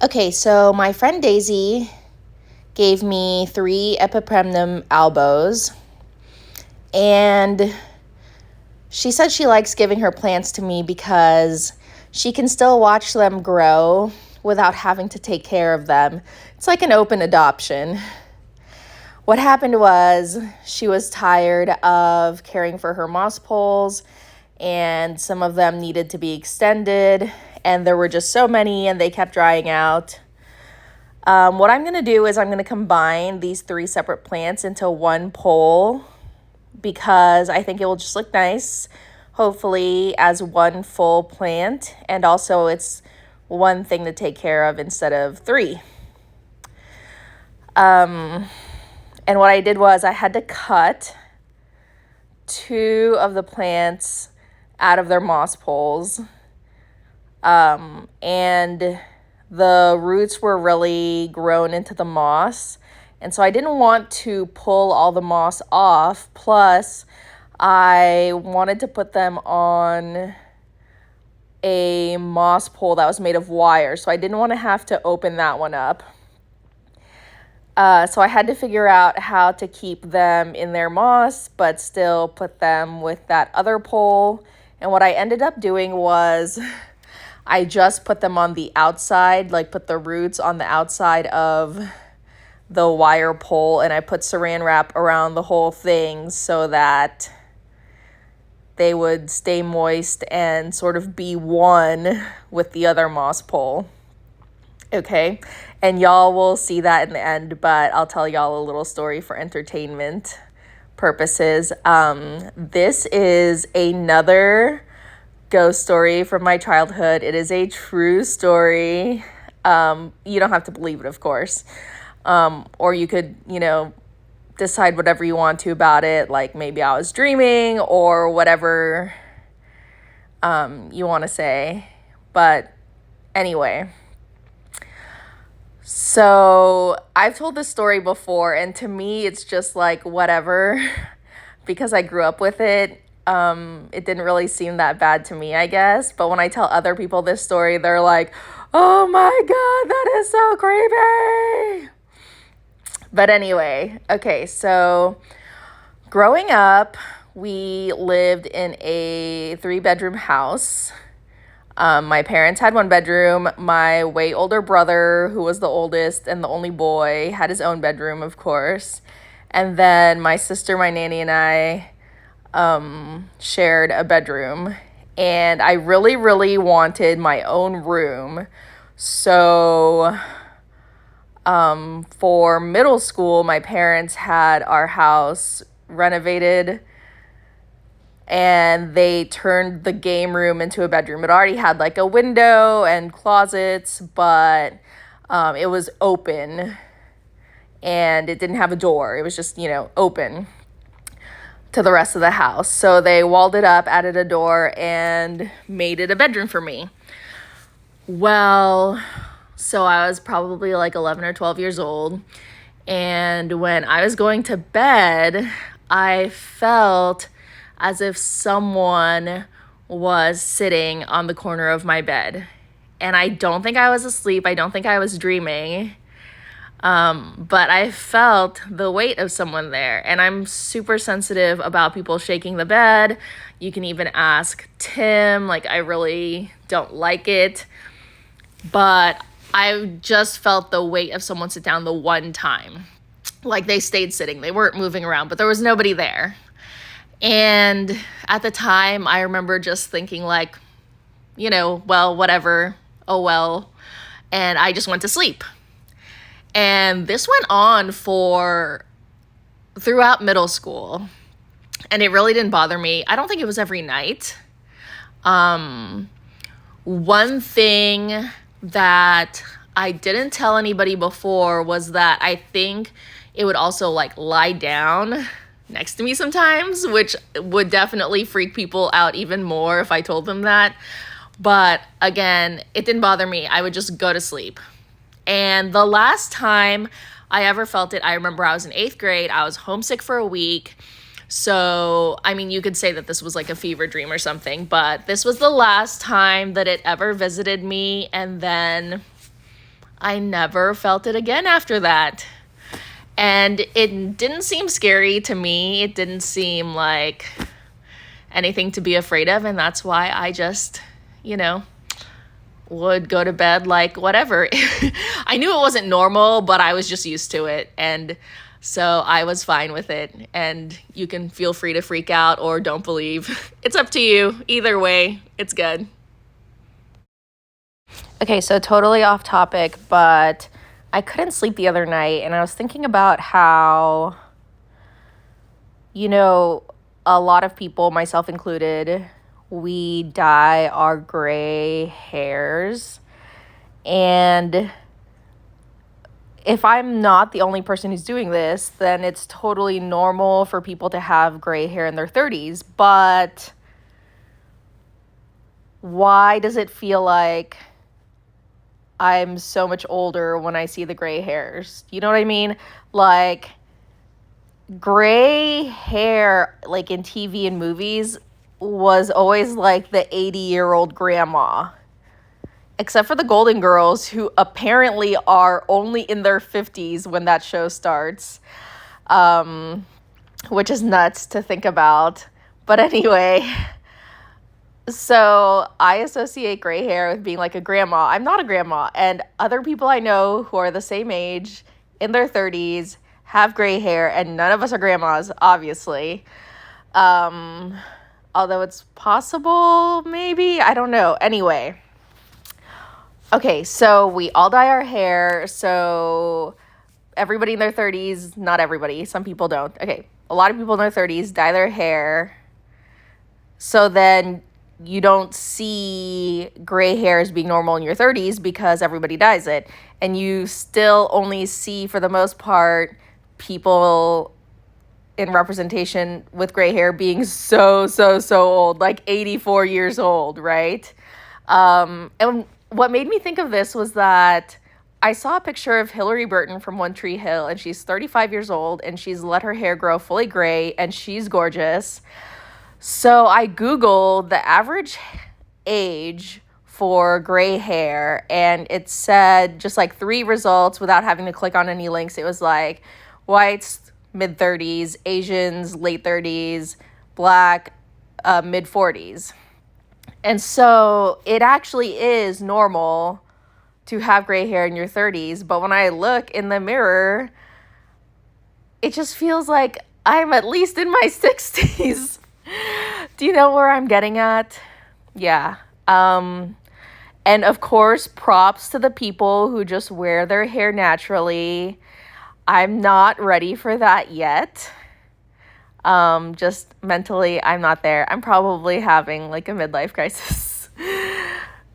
Okay, so my friend Daisy gave me 3 Epipremnum albos, and she said she likes giving her plants to me because she can still watch them grow without having to take care of them. It's like an open adoption. What happened was she was tired of caring for her moss poles, and some of them needed to be extended, and there were just so many and they kept drying out. What I'm going to do is I'm going to combine these 3 separate plants into one pole because I think it will just look nice, hopefully, as one full plant. And also it's one thing to take care of instead of 3. And what I did was I had to cut 2 of the plants out of their moss poles. And the roots were really grown into the moss. And so I didn't want to pull all the moss off. Plus, I wanted to put them on a moss pole that was made of wire. So I didn't want to have to open that one up. So I had to figure out how to keep them in their moss, but still put them with that other pole. And what I ended up doing was I just put them on the outside, like put the roots on the outside of the wire pole, and I put saran wrap around the whole thing so that they would stay moist and sort of be one with the other moss pole. Okay, and y'all will see that in the end, but I'll tell y'all a little story for entertainment purposes. This is another ghost story from my childhood. It is a true story. You don't have to believe it, of course. Or you could, decide whatever you want to about it. Like maybe I was dreaming or whatever you want to say. But anyway, so I've told this story before, and to me, it's just like whatever because I grew up with it. It didn't really seem that bad to me, I guess. But when I tell other people this story, they're like, oh my God, that is so creepy. But anyway, okay, so growing up, we lived in a 3-bedroom house. My parents had 1 bedroom. My way older brother, who was the oldest and the only boy, had his own bedroom, of course. And then my sister, my nanny, and I shared a bedroom, and I really, really wanted my own room. So, for middle school, my parents had our house renovated, and they turned the game room into a bedroom. It already had like a window and closets, but it was open, and it didn't have a door. It was just, open to the rest of the house. So they walled it up, added a door, and made it a bedroom for me. Well, so I was probably like 11 or 12 years old, and when I was going to bed, I felt as if someone was sitting on the corner of my bed. And I don't think I was asleep. I don't think I was dreaming. But I felt the weight of someone there, and I'm super sensitive about people shaking the bed. You can even ask Tim, like I really don't like it, but I just felt the weight of someone sit down the one time. Like they stayed sitting, they weren't moving around, but there was nobody there. And at the time, I remember just thinking like, well, whatever, oh well, and I just went to sleep. And this went on for throughout middle school, and it really didn't bother me. I don't think it was every night. One thing that I didn't tell anybody before was that I think it would also like lie down next to me sometimes, which would definitely freak people out even more if I told them that. But again, it didn't bother me. I would just go to sleep. And the last time I ever felt it, I remember I was in 8th grade. I was homesick for a week. So, I mean, you could say that this was like a fever dream or something, but this was the last time that it ever visited me. And then I never felt it again after that. And it didn't seem scary to me. It didn't seem like anything to be afraid of. And that's why I just, would go to bed like whatever. I knew it wasn't normal, but I was just used to it. And so I was fine with it. And you can feel free to freak out or don't believe. It's up to you. Either way, it's good. Okay, so totally off topic, but I couldn't sleep the other night and I was thinking about how, a lot of people, myself included, we dye our gray hairs. And if I'm not the only person who's doing this, then it's totally normal for people to have gray hair in their 30s. But why does it feel like I'm so much older when I see the gray hairs? You know what I mean? Like, gray hair, like in TV and movies, was always like the 80-year-old grandma. Except for the Golden Girls, who apparently are only in their 50s when that show starts. Which is nuts to think about. But anyway, so I associate gray hair with being like a grandma. I'm not a grandma. And other people I know who are the same age, in their 30s, have gray hair. And none of us are grandmas, obviously. Although it's possible, maybe. I don't know. Anyway. Okay, so we all dye our hair. So everybody in their 30s, not everybody, some people don't. Okay, a lot of people in their 30s dye their hair. So then you don't see gray hair as being normal in your 30s because everybody dyes it. And you still only see, for the most part, people in representation with gray hair being so old, like 84 years old, right? And what made me think of this was that I saw a picture of Hillary Burton from One Tree Hill, and she's 35 years old, and she's let her hair grow fully gray, and she's gorgeous. So I Googled the average age for gray hair, and it said just like 3 results without having to click on any links. It was like whites, mid-30s, Asians, late 30s, black, mid-40s. And so it actually is normal to have gray hair in your 30s. But when I look in the mirror, it just feels like I'm at least in my 60s. Do you know where I'm getting at? Yeah. And of course, props to the people who just wear their hair naturally. I'm not ready for that yet. Just mentally, I'm not there. I'm probably having like a midlife crisis.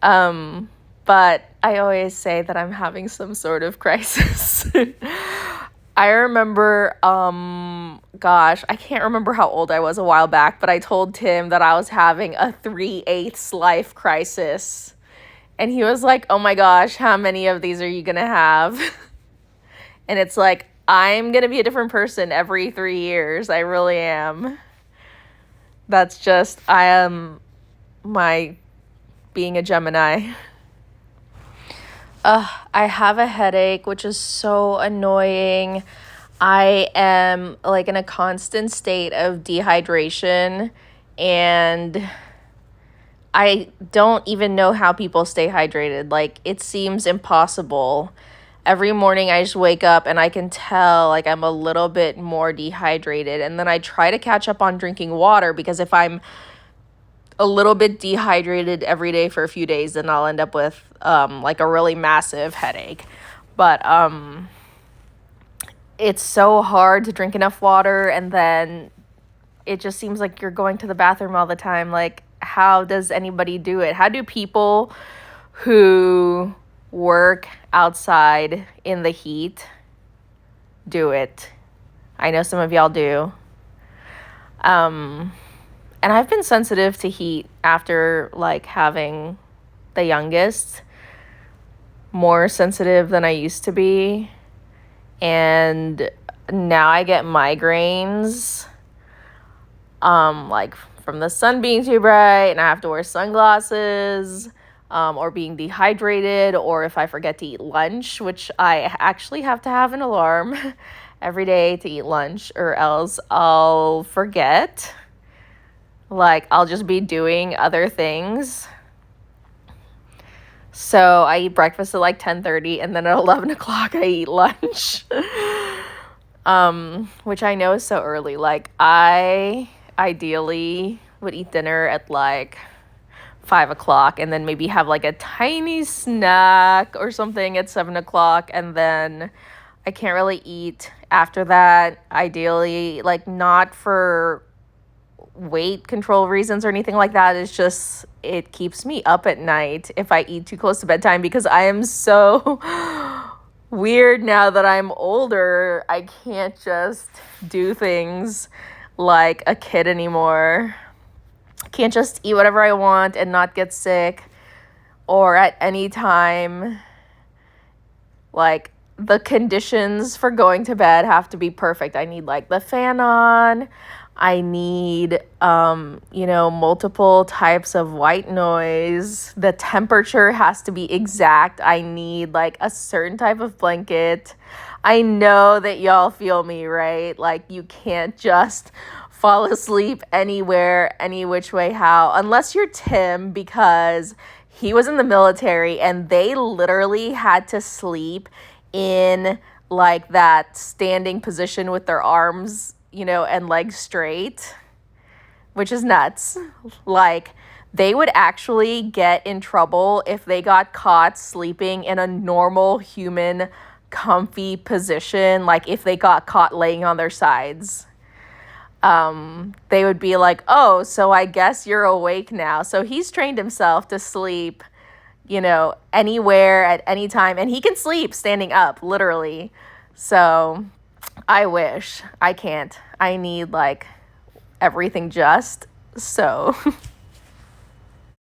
But I always say that I'm having some sort of crisis. I remember, I can't remember how old I was a while back, but I told Tim that I was having a 3/8 life crisis. And he was like, oh my gosh, how many of these are you gonna have? And it's like, I'm going to be a different person every 3 years. I really am. That's just, I am my being a Gemini. I have a headache, which is so annoying. I am like in a constant state of dehydration, and I don't even know how people stay hydrated. Like, it seems impossible. Every morning I just wake up and I can tell like I'm a little bit more dehydrated. And then I try to catch up on drinking water, because if I'm a little bit dehydrated every day for a few days, then I'll end up with like a really massive headache. But it's so hard to drink enough water, and then it just seems like you're going to the bathroom all the time. Like, how does anybody do it? How do people who work outside in the heat do it? I know some of y'all do. And I've been sensitive to heat after like having the youngest, more sensitive than I used to be. And now I get migraines like from the sun being too bright, and I have to wear sunglasses. or being dehydrated, or if I forget to eat lunch, which I actually have to have an alarm every day to eat lunch, or else I'll forget. Like, I'll just be doing other things. So I eat breakfast at like 10:30, and then at 11 o'clock I eat lunch. Which I know is so early. Like, I ideally would eat dinner at like 5 o'clock, and then maybe have like a tiny snack or something at 7 o'clock, and then I can't really eat after that. Ideally, like, not for weight control reasons or anything like that. It's just, it keeps me up at night if I eat too close to bedtime, because I am so weird now that I'm older. I can't just do things like a kid anymore. I can't just eat whatever I want and not get sick, or at any time. Like, the conditions for going to bed have to be perfect. I need like the fan on. I need, multiple types of white noise. The temperature has to be exact. I need like a certain type of blanket. I know that y'all feel me, right? Like, you can't just fall asleep anywhere, any which way, how, unless you're Tim, because he was in the military and they literally had to sleep in like that standing position with their arms, and legs straight, which is nuts. Like, they would actually get in trouble if they got caught sleeping in a normal human comfy position, like if they got caught laying on their sides. They would be like, oh, so I guess you're awake now. So he's trained himself to sleep, anywhere at any time, and he can sleep standing up, literally. So I wish. I can't. I need like everything just so.